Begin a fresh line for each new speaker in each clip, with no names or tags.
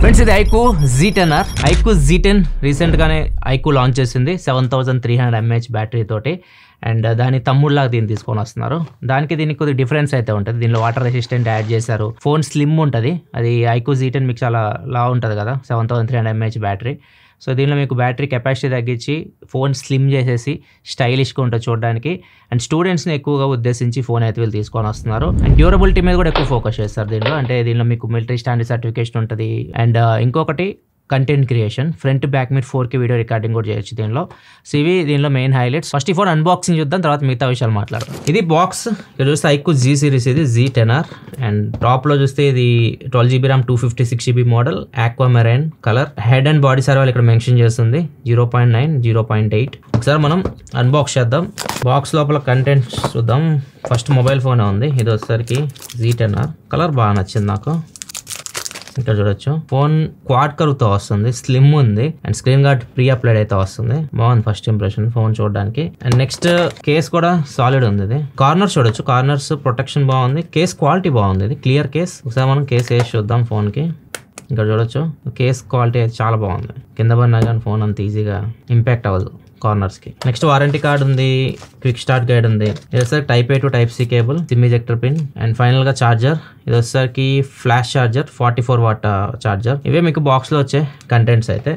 Friends ఇది IQ Z10R. IQ Z10 రీసెంట్గానే IQ launch చేసింది 7300 mAh బ్యాటరీ తోటి. అండ్ దాని తమ్ముళ్ళలాగా దీన్ని తీసుకొని వస్తున్నారు. దానికి దీనికి కొద్దిగా డిఫరెన్స్ అయితే ఉంటుంది. దీనిలో వాటర్ రెసిస్టెంట్ యాడ్ చేశారు. ఫోన్ స్లిమ్ ఉంటుంది. అది ఐక్యూ Z10 మీకు చాలా లా ఉంటుంది కదా, 7300 mAh బ్యాటరీ. సో దీనిలో మీకు బ్యాటరీ కెపాసిటీ తగ్గించి ఫోన్ స్లిమ్ చేసేసి స్టైలిష్గా ఉంటుంది చూడడానికి. అండ్ స్టూడెంట్స్ని ఎక్కువగా ఉద్దేశించి ఫోన్ అయితే వీళ్ళు తీసుకొని వస్తున్నారు. అండ్ డ్యూరబిలిటీ మీద కూడా ఎక్కువ ఫోకస్ చేస్తారు దీనిలో. అంటే దీనిలో మీకు మిలిటరీ స్టాండర్డ్ సర్టిఫికేషన్ ఉంటుంది. అండ్ ఇంకొకటి కంటెంట్ క్రియేషన్, ఫ్రంట్ బ్యాక్ మీరు 4K వీడియో రికార్డింగ్ కూడా చేయొచ్చు దీనిలో. సో ఇవి దీనిలో మెయిన్ హైలైట్స్. ఫస్ట్ ఈ ఫోన్ అన్బాక్సింగ్ చూద్దాం, తర్వాత మిగతా విషయాలు మాట్లాడదాం. ఇది బాక్స్. ఇక్కడ చూస్తే ఐక్యూ G సిరీస్, ఇది Z10R. అండ్ టాప్లో చూస్తే ఇది 12GB RAM 256GB model, aqua marine colour. Head and body సర్వల్ ఇక్కడ మెన్షన్ చేస్తుంది 0.9, 0.8. ఒకసారి మనం అన్బాక్స్ చేద్దాం. బాక్స్ లోపల కంటెంట్స్ చూద్దాం. ఫస్ట్ మొబైల్ ఫోన్ ఉంది. ఇది వచ్చేసరికి Z10R. కలర్ బాగా నచ్చింది నాకు. ఇక్కడ చూడొచ్చు ఫోన్ క్వాడ్ కర్వ్తో వస్తుంది, స్లిమ్ ఉంది. And screen guard pre applied అయితే వస్తుంది. బాగుంది ఫస్ట్ ఇంప్రెషన్ ఫోన్ చూడడానికి. అండ్ నెక్స్ట్ కేస్ కూడా సాలిడ్ ఉంది. ఇది కార్నర్స్ చూడొచ్చు, కార్నర్స్ ప్రొటెక్షన్ బాగుంది. కేస్ క్వాలిటీ బాగుంది. ఇది క్లియర్ కేస్. ఒకసారి మనం కేస్ వేసి చూద్దాం ఫోన్ కి. ఇక్కడ చూడొచ్చు కేస్ క్వాలిటీ అయితే చాలా బాగుంది. కింద పడినా కానీ ఫోన్ అంత ఈజీగా ఇంపాక్ట్ అవ్వదు కార్నర్స్ కి. నెక్స్ట్ వారంటీ కార్డ్ ఉంది, క్విక్ స్టార్ట్ గైడ్ ఉంది. ఇది వచ్చేసరికి Type A to Type C cable, SIM ejector pin. And final గా చార్జర్. ఇది వచ్చేసరికి ఫ్లాష్ చార్జర్, 44 వాట్ చార్జర్. ఇవే మీకు బాక్స్ లో వచ్చే కంటెంట్స్ అయితే.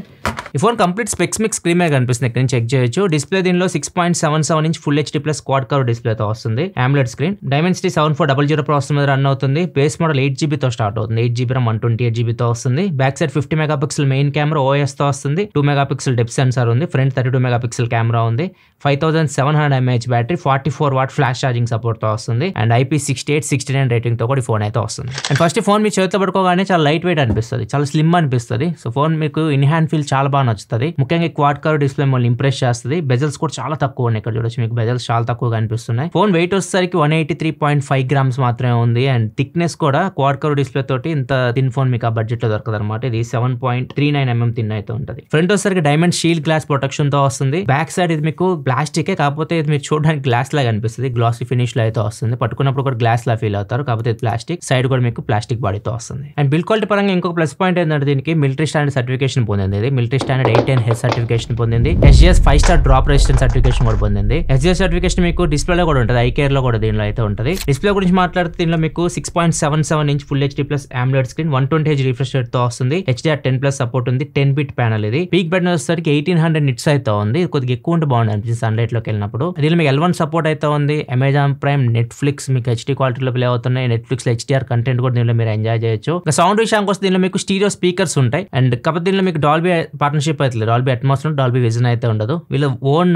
ఈ ఫోన్ కంప్లీట్ స్పెక్స్ మీకు స్క్రీన్ మీద కనిపిస్తుంది, ఇక్కడ నుంచి చెక్ చేయొచ్చు. డిస్ప్లే దీనిలో 6.77 inch full HD plus quad curve డిస్ప్లేతో వస్తుంది. AMOLED screen. Dimensity 7400 ప్రాసెసర్ మీద రన్ అవుతుంది. బేస్ మోడల్ 8GB తో స్టార్ట్ అవుతుంది. 8GB RAM 128GB తో వస్తుంది. Back side 50 megapixel main camera OS తో వస్తుంది. 2 మెగాపిక్సెల్ డెప్త్ సెన్సార్ ఉంది. ఫ్రంట్ 32 మెగాపిక్సెల్ కెమెరా ఉంది. 5700 mAh battery, 44 watt flash charging support తో వస్తుంది. అండ్ IP68, 69 రేటింగ్ తో కూడా ఈ ఫోన్ అయితే వస్తుంది. అండ్ ఫస్ట్ ఫోన్ మీ చేతిలో పడుకోగానే చాలా లైట్ వెయిట్ అనిపిస్తుంది, చాలా స్లిమ్ అనిపిస్తుంది. సో ఫోన్ మీకు ఇన్ హ్యాండ్ ఫీల్ చాలా బాగా నచ్చుతుంది. ముఖ్యంగా క్వాడ్ కర్వ్ డిస్ప్లే మళ్ళీ ఇంప్రెస్ చేస్తుంది. బెజల్స్ కూడా చాలా తక్కువ ఉన్నాయి. ఇక్కడ చూడొచ్చు మీకు బెజల్స్ చాలా తక్కువగా అనిపిస్తున్నాయి. ఫోన్ వెయిట్ వచ్చేసరికి 183.5 grams మాత్రమే ఉంది. అండ్ థిక్నెస్ కూడా క్వాడ్ కర్వ్ డిస్ప్లే తోటి ఇంత థిన్ ఫోన్ మీకు ఆ బడ్జెట్ లో దొరకదు అనమాట. ఇది 7.39 mm థిన్ అయితే ఉంటుంది. ఫ్రంట్ వచ్చేసరికి డైమండ్ షీల్డ్ గ్లాస్ ప్రొటెక్షన్ తో వస్తుంది. బ్యాక్ సైడ్ ఇది మీకు ప్లాస్టిక్, కాకపోతే ఇది మీరు చూడడానికి గ్లాస్ లాగా అనిపిస్తుంది. గ్లాసీ ఫినిష్ లో అయితే వస్తుంది. పట్టుకున్నప్పుడు కూడా గ్లాస్ లా ఫీల్ అవుతారు, కాకపోతే ఇది ప్లాస్టిక్. సైడ్ కూడా మీకు ప్లాస్టిక్ బాడీతో వస్తుంది. అండ్ బిల్డ్ క్వాలిటీ పరంగా ఇంకొక ప్లస్ పాయింట్ ఏంటంటే దీనికి మిలిటరీ స్టాండర్డ్ సర్టిఫికేషన్ పొందింది. ఇది మిలిటరీ స్టాండర్డ్ 810H సర్టిఫికేషన్ పొందింది. SGS 5-star drop resistance certification కూడా పొందింది. SGS సర్టిఫికేషన్ మీకు డిస్ప్లేలో కూడా ఉంటుంది, iCare లో కూడా దీనిలో అయితే ఉంటుంది. డిస్ప్లే గురించి మాట్లాడితే దీనిలో మీకు 6.77 inch full HD plus AMOLED screen, 120Hz refresh rate తో వస్తుంది. HDR10+ సపోర్ట్ ఉంది. 10-bit panel. ఇది పీక్ బ్రైట్నెస్ వచ్చేసరికి 1800 nits అయితే ఉంది. ఇది కొద్దిగా ఎక్కువ ఉంటే బాగుంది అనిపించింది సన్లైట్ లోకి వెళ్ళినప్పుడు. దీనిలో మీకు L1 సపోర్ట్ అయితే ఉంది. అమెజాన్ ప్రైమ్, నెట్ఫ్లిక్స్ మీకు HD క్వాలిటీలో ప్లే అవుతున్నాయి. నెట్ఫ్లిక్స్ లో HDR కంటెంట్ కూడా దీనిలో మీరు ఎంజాయ్ చేయొచ్చు. సౌండ్ విషయానికి వస్తే దీనిలో మీకు స్టీరియో స్పీకర్స్ ఉంటాయి. అండ్ కాకపోతే దీనిలో మీకు డాల్బీ పార్ట్నర్షిప్ అయితే లేదు. డాల్బీ అట్మాస్, డాల్బీ విజన్ అయితే ఉండదు. వీళ్ళ ఓన్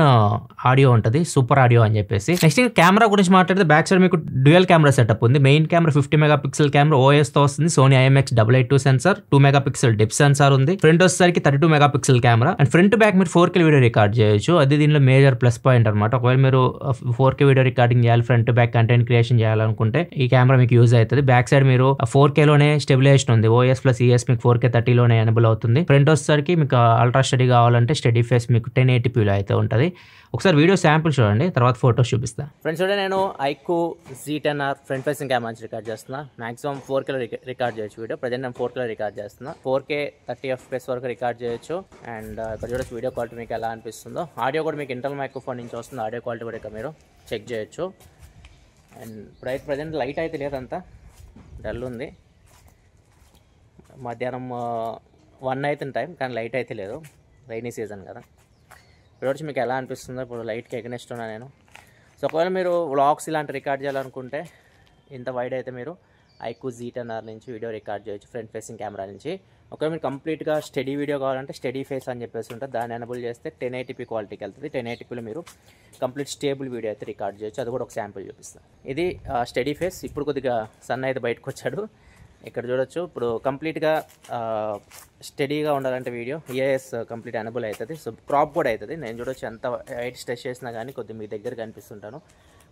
ఆడియో ఉంటుంది, సూపర్ ఆడియో అని చెప్పేసి. నెక్స్ట్ కెమెరా గురించి మాట్లాడితే బ్యాక్ సైడ్ మీకు డ్యూయల్ కెమెరా సెటప్ ఉంది. Main camera 50 megapixel camera OS తో వస్తుంది. Sony IMX882 sensor, 2 megapixel depth sensor ఉంది. ఫ్రంట్ వచ్చేసరికి 32 megapixel camera. And front back మీరు 4K వీడియో రికార్డ్ చేయొచ్చు. అది దీనిలో మేజర్ ప్లస్ పాయింట్ అనమాట. ఒకవేళ మీరు 4K వీడియో రికార్డింగ్ చేయాలి, ఫ్రంట్ బ్యాక్ కంటెంట్ క్రియేషన్ చేయాలనుకుంటే ఈ కెమెరా మీకు యూజ్ అవుతుంది. బ్యాక్ సైడ్ మీరు 4K లోనే స్టెబిలైజేషన్ ఉంది. OS ప్లస్ ES మీకు 4K 30 లోనే ఎనేబుల్ అవుతుంది. ఫ్రంట్ వచ్చేసరికి మీకు అల్ట్రా స్టడీ కావాలంటే స్టడీ ఫేస్ మీకు 1080p లో అయితే ఉంటుంది. ఒకసారి వీడియో శాంపుల్ చూడండి, తర్వాత ఫోటోస్ చూపిస్తా. ఫ్రెండ్స్ చూడండి, నేను iQOO Z10R front facing camera నుంచి రికార్డ్ చేస్తున్నా. మాక్సిమం 4K లో రికార్డ్ చేయొచ్చు వీడియో. ప్రజెంట్ నేను 4K లో రికార్డ్ చేస్తున్నా. 4K 30 FPS వరకు రికార్డ్ చేయొచ్చు. అండ్ ఇక్కడ చూడొచ్చు వీడియో క్వాలిటీ మీకు ఎలా అనిపిస్తుందో. ఆడియో కూడా మీకు ఇంటర్నల్ మైక్రోఫోన్ నుంచి వస్తుంది. ఆడియో క్వాలిటీ కూడా ఇక్కడ మీరు చెక్ చేయొచ్చు. అండ్ ఇప్పుడైతే ప్రజెంట్ లైట్ అయితే లేదంతా, డల్ ఉంది. మధ్యాహ్నం 1 అవుతుంది టైం, కానీ లైట్ అయితే లేదు. రైనీ సీజన్ కదా. ఇప్పుడు వచ్చి మీకు ఎలా అనిపిస్తుందో. ఇప్పుడు లైట్కి ఎగనెస్ట్ ఉన్నా నేను. సో ఒకవేళ మీరు వ్లాగ్స్ ఇలాంటి రికార్డ్ చేయాలనుకుంటే ఇంత వైడ్ అయితే మీరు ఐక్యూ Z10R నుంచి వీడియో రికార్డ్ చేయొచ్చు, ఫ్రంట్ ఫేసింగ్ కెమెరా నుంచి. ఒకవేళ మీరు కంప్లీట్గా స్టడీ వీడియో కావాలంటే స్టడీ ఫేస్ అని చెప్పేసి ఉంటుంది. దాన్ని ఎనబుల్ చేస్తే 1080p క్వాలిటీకి వెళ్తుంది. 1080pలో మీరు కంప్లీట్ స్టేబుల్ వీడియో అయితే రికార్డ్ చేయొచ్చు. అది కూడా ఒక శాంపుల్ చూపిస్తాను. ఇది స్టడీ ఫేస్. ఇప్పుడు కొద్దిగా సన్ అయితే బయటకు వచ్చాడు. ఇక్కడ చూడొచ్చు. ఇప్పుడు కంప్లీట్గా స్టడీగా ఉండాలంటే వీడియో EIS కంప్లీట్ ఎనబుల్ అవుతుంది. సో క్రాప్ కూడా అవుతుంది. నేను చూడొచ్చు ఎంత హైట్ స్ట్రెచ్ చేసినా కానీ కొద్దిగా మీ దగ్గర కనిపిస్తుంటాను,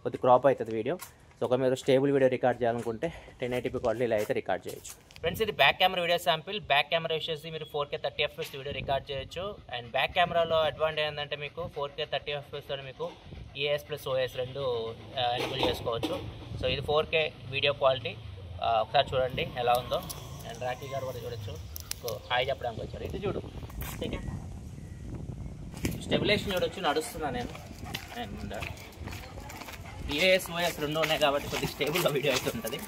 కొద్ది క్రాప్ అవుతుంది వీడియో. సో ఒక మీరు స్టేబుల్ వీడియో రికార్డ్ చేయాలనుకుంటే 1080p క్వాలిటీ ఇలా అయితే రికార్డ్ చేయొచ్చు. ఫ్రెండ్స్ ఇది back camera video sample. Back camera వచ్చేసి మీరు 4K 30 FPS వీడియో రికార్డ్ చేయొచ్చు. అండ్ బ్యాక్ కెమెరాలో అడ్వాంటేజ్ ఏంటంటే మీకు 4K 30 FPS తో మీకు EIS ప్లస్ OS రెండు ఎనబుల్ చేసుకోవచ్చు. సో ఇది 4K వీడియో క్వాలిటీ. ఒకసారి చూడండి ఎలా ఉందో. అండ్ రాఖీ గారు కూడా చూడొచ్చు. హాయ్ చెప్పడానికి వచ్చారు. ఇటు చూడు, స్టెబిలైజేషన్ చూడొచ్చు, నడుస్తున్నా నేను. అండ్ OS రెండు ఉన్నాయి కాబట్టి కొద్దిగా స్టేబుల్గా వీడియో అయితే ఉంటుంది.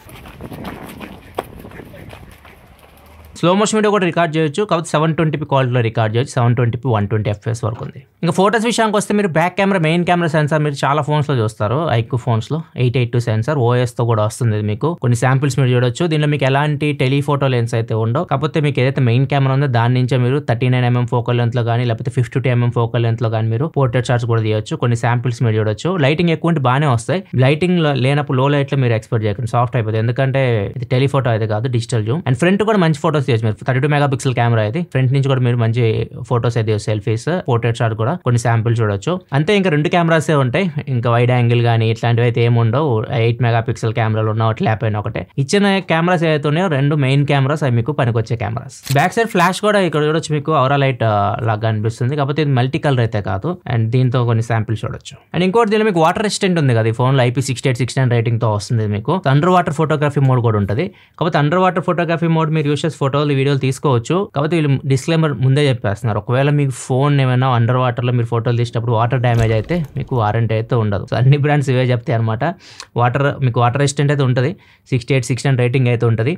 స్లో మోషన్ వీడియో కూడా రికార్డ్ చేయొచ్చు, కాబట్టి 720p క్వాలిటీలో రికార్డ్ చేయొచ్చు. 720p 120 FPS వరకు ఉంది. ఇంకా ఫోటోస్ విషయానికి వస్తే మీరు back camera, main camera censor మీరు చాలా ఫోన్స్లో చూస్తారు. ఐక్యూ ఫోన్స్లో 882 సెన్సార్ OSతో కూడా వస్తుంది. మీకు కొన్ని శాంపిల్స్ మీరు చూడొచ్చు. దీనిలో మీకు ఎలాంటి టెలిఫోటో లెన్స్ అయితే ఉండవు. కాకపోతే మీకు ఏదైతే మెయిన్ కెమెరా ఉందో దాని నుంచే మీరు 39mm ఫోకల్ లెంత్లో కానీ లేకపోతే 52mm ఫోకల్ లెంత్లో కానీ మీరు పోర్ట్రేట్ షాట్స్ కూడా తీయొచ్చు. కొన్ని శాంపిల్స్ మీరు చూడొచ్చు. లైటింగ్ ఎక్కువ ఉంటే బాగానే వస్తాయి. లైటింగ్ లేనప్పుడు లో లైట్లో మీరు ఎక్స్పెక్ట్ చేయకండి, సాఫ్ట్ అయిపోతుంది. ఎందుకంటే ఇది టెలిఫోటో అయితే కాదు, డిజిటల్ జూమ్. అండ్ ఫ్రంట్ కూడా మంచి ఫోటోస్ మీరు 32 మెగాపిక్సెల్ కెమెరా అయితే ఫ్రంట్ నుంచి కూడా మీరు మంచి ఫోటోస్ అయితే సెల్ఫీస్, పోర్ట్రేట్ షాట్ కూడా కొన్ని శాంపిల్ చూడొచ్చు. అంతే, ఇంకా 2 కెమెరాసే ఉంటాయి. ఇంకా వైడ్ యాంగిల్ కానీ ఇట్లాంటివి అయితే ఏముండవు. 8 మెగాపిక్సెల్ కెమెరాలు ఉన్న ఒకటి ల్యాప్ అయిన ఒకటే. ఇచ్చిన కెమెరాస్ ఏవైతే ఉన్నాయో 2 మెయిన్ కెమెరాస్, అవి మీకు పనికొచ్చే కెమెరాస్. బ్యాక్ సైడ్ ఫ్లాష్ కూడా ఇక్కడ చూడొచ్చు, మీకు ఔరా లైట్ లాగా అనిపిస్తుంది. కాకపోతే ఇది మల్టీ కలర్ అయితే కాదు. అండ్ దీంతో కొన్ని శాంపిల్స్ చూడొచ్చు. అండ్ ఇంకోటి దీనిలో మీకు వాటర్ రెసిస్టెంట్ ఉంది కదా ఈ ఫోన్లో, IP6869 రేటింగ్ తో వస్తుంది. మీకు అండర్ వాటర్ ఫోటోగ్రఫీ మోడ్ కూడా ఉంటుంది. కాకపోతే అండర్ వాటర్ ఫోటోగ్రఫీ మోడ్ మీరు యూస్ చేసి ఫోటోలు వీడియోలు తీసుకోవచ్చు. కాకపోతే వీళ్ళు డిస్క్లైమర్ ముందే చెప్పేస్తున్నారు, ఒకవేళ మీకు ఫోన్ ఏమైనా అండర్ వాటర్లో మీరు ఫోటోలు తీసినప్పుడు వాటర్ డ్యామేజ్ అయితే మీకు వారంటీ అయితే ఉండదు. సో అన్ని బ్రాండ్స్ ఇవే చెప్తాయి అనమాట. మీకు వాటర్ రెసిస్టెంట్ అయితే ఉంటుంది, 6869 రేటింగ్ అయితే ఉంటుంది.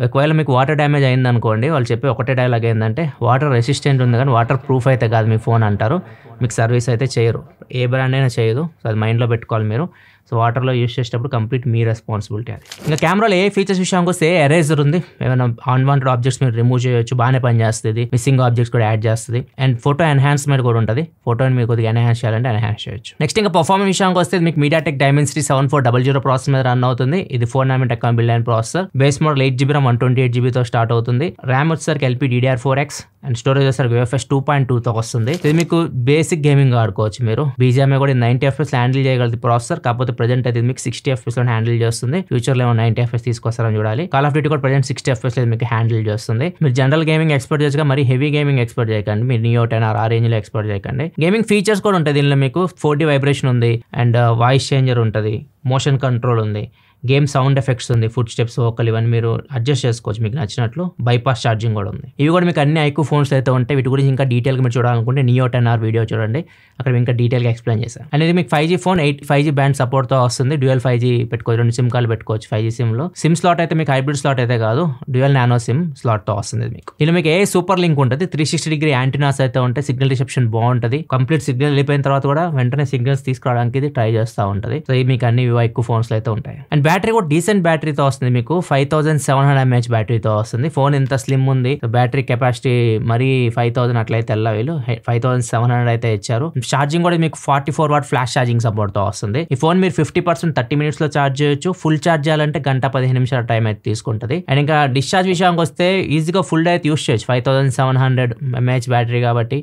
ఒకవేళ మీకు వాటర్ డ్యామేజ్ అయిందనుకోండి, వాళ్ళు చెప్పి ఒకటే డైలాగ్ ఏంటంటే వాటర్ రెసిస్టెంట్ ఉంది కానీ వాటర్ ప్రూఫ్ అయితే కాదు మీ ఫోన్ అంటారు. మీకు సర్వీస్ అయితే చేయరు, ఏ బ్రాండ్ అయినా చేయదు. సో అది మైండ్లో పెట్టుకోవాలి మీరు. సో వాటర్లో యూస్ చేసేటప్పుడు కంప్లీట్ మీ రెస్పాన్సిబిలిటీ అది. ఇంకా కెమెరాలో ఏ ఫీచర్స్ విషయానికి వస్తే ఎరేజర్ ఉంది. ఏమైనా అన్వాంటెడ్ ఆబ్జెక్ట్స్ మీరు రిమూవ్ చేయొచ్చు, బాగానే పనిచేస్తుంది. మిస్సింగ్ ఆబ్జెక్ట్స్ కూడా యాడ్ చేస్తుంది. అండ్ ఫోటో ఎన్హాన్స్మెంట్ కూడా ఉంటుంది. ఫోటోని మీరు కొద్దిగా ఎన్హాన్స్ చేయాలంటే ఎన్హాన్స్ చేయొచ్చు. నెక్స్ట్ ఇంకా పర్ఫార్మెన్స్ విషయానికి వస్తే మీకు MediaTek Dimensity 7400 ప్రాసెసర్ మీద రన్ అవుతుంది. ఇది 4nm Tecton build processor. Base model 8GB RAM 128GB start అవుతుంది. ర్యామ్ వచ్చేసరికి LPDDR4X అండ్ స్టోరేజ్ వచ్చేసరికి UFS 2.2తో వస్తుంది. ఇది మీకు బేసిక్ గేమింగ్ ఆడుకోవచ్చు మీరు. BGMI కూడా 90 FPS హ్యాండిల్ చేయగలదు ప్రాసెసర్. కాకపోతే ప్రెజెంట్ అయితే మీకు 60 FPS లో హ్యాండిల్ చేస్తుంది. ఫ్యూచర్ లో 90 FPS తీసుకొస్తారని చూడాలి. కాల్ ఆఫ్ డ్యూటీ కూడా ప్రెజెంట్ 60 FPS లో మీకు హ్యాండిల్ చేస్తుంది. మీరు జనరల్ గేమింగ్ ఎక్స్పెక్ట్ చేయగా మరి హెవీ గేమింగ్ ఎక్స్పెక్ట్ చేయకండి. మీరు Neo 10 ఆ రేంజ్ లో ఎక్స్పెక్ట్ చేయకండి. గేమింగ్ ఫీచర్స్ కూడా ఉంటాయి దీనిలో. మీకు 4D వైబ్రేషన్ ఉంది అండ్ వాయిస్ చేంజర్ ఉంటుంది, మోషన్ కంట్రోల్ ఉంది, గేమ్ సౌండ్ ఎఫెక్ట్స్ ఉంది, ఫుడ్ స్టెప్స్, వోకల్, ఇవన్నీ మీరు అడ్జస్ట్ చేసుకోవచ్చు మీకు నచ్చినట్లు. బైపాస్ ఛార్జింగ్ కూడా ఉంది. ఇవి కూడా మీకు అన్ని ఐక్యూ ఫోన్స్ అయితే ఉంటాయి. వీటి గురించి ఇంకా డీటెయిల్గా మీరు చూడాలనుకుంటే Neo 10R వీడియో చూడండి, అక్కడ ఇంకా డీటెయిల్గా ఎక్స్ప్లెయిన్ చేశాను. అనేది మీకు 5G ఫోన్ 5G బ్యాండ్ సపోర్ట్తో వస్తుంది. డ్యూయల్ 5G పెట్టుకోవచ్చు, 2 సిమ్ కార్డులు పెట్టుకోవచ్చు 5G సిమ్లో. సిమ్ స్లాట్ అయితే మీకు హైబ్రిడ్ స్లాట్ అయితే కాదు, డ్యూయల్ నానో సిమ్ స్లాట్తో వస్తుంది మీకు. ఇలా మీకు సూపర్ లింక్ ఉంటుంది, 360° యాంటీనాస్ అయితే ఉంటాయి. సిగ్నల్ రిసెప్షన్ బాగుంటుంది. కంప్లీట్ సిగ్నల్ వెళ్ళిపోయిన తర్వాత కూడా వెంటనే సిగ్నల్స్ తీసుకురావడానికి ఇది ట్రై చేస్తూ ఉంటుంది. సో ఇవి మీకు అన్ని ఐక్యూ ఫోన్స్లో అయితే ఉంటాయి. అండ్ బ్యాటరీ కూడా డీసెంట్ బ్యాటరీతో వస్తుంది. మీకు 5700 mAh బ్యాటరీతో వస్తుంది. ఫోన్ ఎంత స్లిమ్ ఉంది, బ్యాటరీ కెపాసిటీ మరి 5000 అట్లయితే వెళ్ళా, వీళ్ళు 5700 అయితే ఇచ్చారు. ఛార్జింగ్ కూడా మీకు 44W ఫ్లాష్ ఛార్జింగ్ సపోర్ట్ తో వస్తుంది. ఈ ఫోన్ మీరు 50% 30 minutes లో ఛార్జ్ చేయొచ్చు. ఫుల్ ఛార్జ్ చేయాలంటే 1-15 నిమిషాల టైం అయితే తీసుకుంటుంది. అండ్ ఇంకా డిశ్చార్జ్ విషయానికి వస్తే ఈజీగా ఫుల్ డే అయితే యూస్ చేయొచ్చు. 5700 mAh బ్యాటరీ కాబట్టి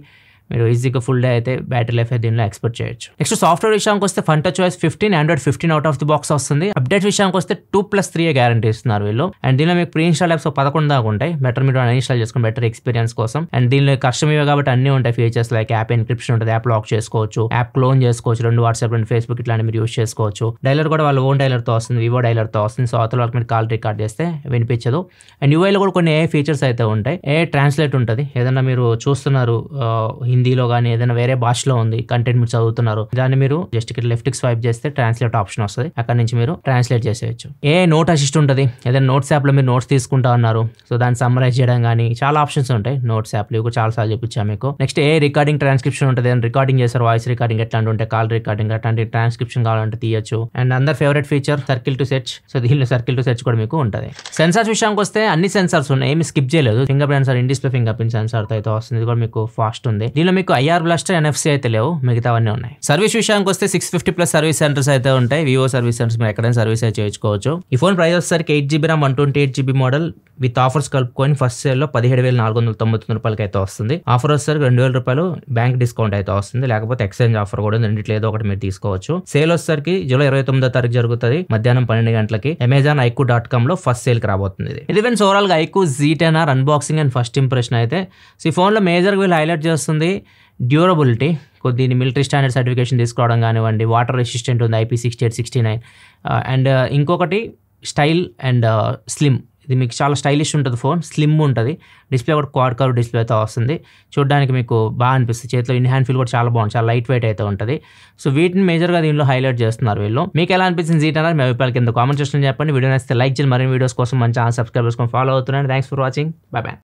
మీరు ఈజీగా ఫుల్ డే అయితే బ్యాటరీ లైఫ్ అయితే దీనిలో ఎక్స్పెక్ట్ చేయొచ్చు. నెక్స్ట్ సాఫ్ట్వేర్ విషయానికి వస్తే FunTouchOS 15, Android 15 out of the box వస్తుంది. అప్డేట్ విషయానికి వస్తే 2+3 గ్యారంటీ ఇస్తున్నారు వీళ్ళు. అండ్ దీనిలో మీకు ప్రీ ఇన్స్టాల్ యాప్స్ 11 దాకా ఉంటాయి. బెటర్ మీరు ఇన్స్టాల్ చేసుకుని బెటర్ ఎక్స్పీరియన్స్ కోసం. అండ్ దీనిలో కస్టమ్ ఇవే కాబట్టి అన్ని ఉంటాయి ఫీచర్స్, లైక్ యాప్ ఎన్క్రిప్షన్ ఉంటుంది, యాప్ లాక్ చేసుకోవచ్చు, యాప్ క్లోన్ చేసుకోవచ్చు, 2 వాట్సాప్ 2 ఫేస్బుక్ ఇట్లాంటి మీరు యూస్ చేసుకోవచ్చు. డైలర్ కూడా వాళ్ళ ఓన్ డైలర్తో వస్తుంది, వివో డైలర్తో వస్తుంది. సో అవతల వాళ్ళకి మీరు కాల్ రికార్డ్ చేస్తే వినిపించదు. అండ్ యూఐలో కూడా కొన్ని ఫీచర్స్ అయితే ఉంటాయి. ట్రాన్స్లేట్ ఉంటుంది, ఏదైనా మీరు చూస్తున్నారు హిందీలో కానీ ఏదైనా వేరే భాషలో ఉంది కంటెంట్ మీరు చదువుతున్నారు, దాన్ని మీరు జస్ట్ ఇక్కడ లెఫ్ట్ కి స్వైప్ చేస్తే ట్రాన్స్లేట్ ఆప్షన్ వస్తుంది. అక్కడ నుంచి మీరు ట్రాన్స్లేట్ చేసేయచ్చు. నోట్ అసిస్ట్ ఉంటుంది, ఏదైనా నోట్స్ యాప్ లో మీరు నోట్స్ తీసుకుంటా ఉన్నారు, సో దాన్ని సమ్మరైజ్ చేయడం కానీ చాలా ఆప్షన్స్ ఉంటాయి నోట్స్ యాప్ లో. ఇవి చాలా సార్లు చూపించాము మీకు. నెక్స్ట్ రికార్డింగ్ ట్రాన్స్క్రిప్షన్ ఉంటుంది, ఏదైనా రికార్డింగ్ చేస్తారు, వాయిస్ రికార్డింగ్ ఎట్లాంటి ఉంటాయి, కాల్ రికార్డింగ్ అట్లాంటి ట్రాన్స్క్రిప్షన్ కావాలంటే తీయచ్చు. అండ్ అందర్ favourite feature circle to search. So దీనిలో సర్కిల్ టు సెర్చ్ కూడా మీకు ఉంటుంది. సెన్సార్స్ విషయానికి వస్తే అన్ని సెన్సార్స్ ఉన్నాయి, ఏమి స్కిప్ చేయలేదు. Finger print censor, in display finger print censor తో అయితే వస్తుంది. ఇది కూడా మీకు ఫాస్ట్ ఉంది. దీనిలో మీకు IR బ్లాస్టర్, NFC అయితే లేవు, మిగతావన్నీ ఉన్నాయి. సర్వీస్ విషయానికి వస్తే 650+ సర్వీస్ సెంటర్స్ అయితే ఉంటాయి. వివో సర్వీస్ సెంటర్స్ మీరు ఎక్కడైనా సర్వీస్ అయితే చేయించుకోవచ్చు. ఈ ఫోన్ ప్రైస్ వచ్చేసరికి 8GB RAM 128GB model with offers కలుపుకొని ఫస్ట్ సేల్ లో 17,499 రూపాయలకి అయితే వస్తుంది. ఆఫర్ వచ్చేసరికి 2,000 రూపాయలు బ్యాంక్ డిస్కౌంట్ అయితే వస్తుంది, లేకపోతే ఎక్స్చేంజ్ ఆఫర్ కూడా రెండిట్లో ఏదో ఒకటి మీరు తీసుకోవచ్చు. సేల్ వచ్చేసరికి జూలై 29వ తారీఖు జరుగుతుంది మధ్యాహ్నం 12 గంటలకి. అమెజాన్ iQOO.com లో ఫస్ట్ సేల్ కి రాబోతుంది. ఇది ఫ్రెండ్స్ ఓవరాల్ గా iQOO Z10R unboxing and first impression అయితే. సో ఈ ఫోన్ లో మేజర్ వీళ్ళు హైలైట్ చేస్తుంది డ్యూరబిలిటీ. దీన్ని మిలిటరీ స్టాండర్డ్ సర్టిఫికేషన్ తీసుకోవడం కానివ్వండి, వాటర్ రెసిస్టెంట్ ఉంది IP6869. అండ్ ఇంకొకటి స్టైల్ అండ్ స్లిమ్, ఇది మీకు చాలా స్టైలిష్ ఉంటుంది ఫోన్, స్లిమ్ ఉంటుంది, డిస్ప్లే కూడా క్వాడ్ కర్వ్ డిస్ప్లేతో వస్తుంది. చూడడానికి మీకు బాగా అనిపిస్తుంది, చేతిలో ఇన్ హ్యాండ్ ఫీల్ కూడా చాలా బాగుంది, చాలా లైట్ వెయిట్ అయితే ఉంటుంది. సో వీటిని మేజర్గా దీనిలో హైలైట్ చేస్తున్నారు వీళ్ళు. మీకు ఎలా అనిపించింది Z10R మీ అభిప్రాయాలు కింద కామెంట్ సెక్షన్లో చెప్పండి. వీడియో నచ్చితే లైక్ చేయండి, మరిన్ని వీడియోస్ కోసం మన ఛానల్ సబ్స్క్రైబ్ చేసుకొని ఫాలో అవుతున్నాను. Thanks for watching, by by.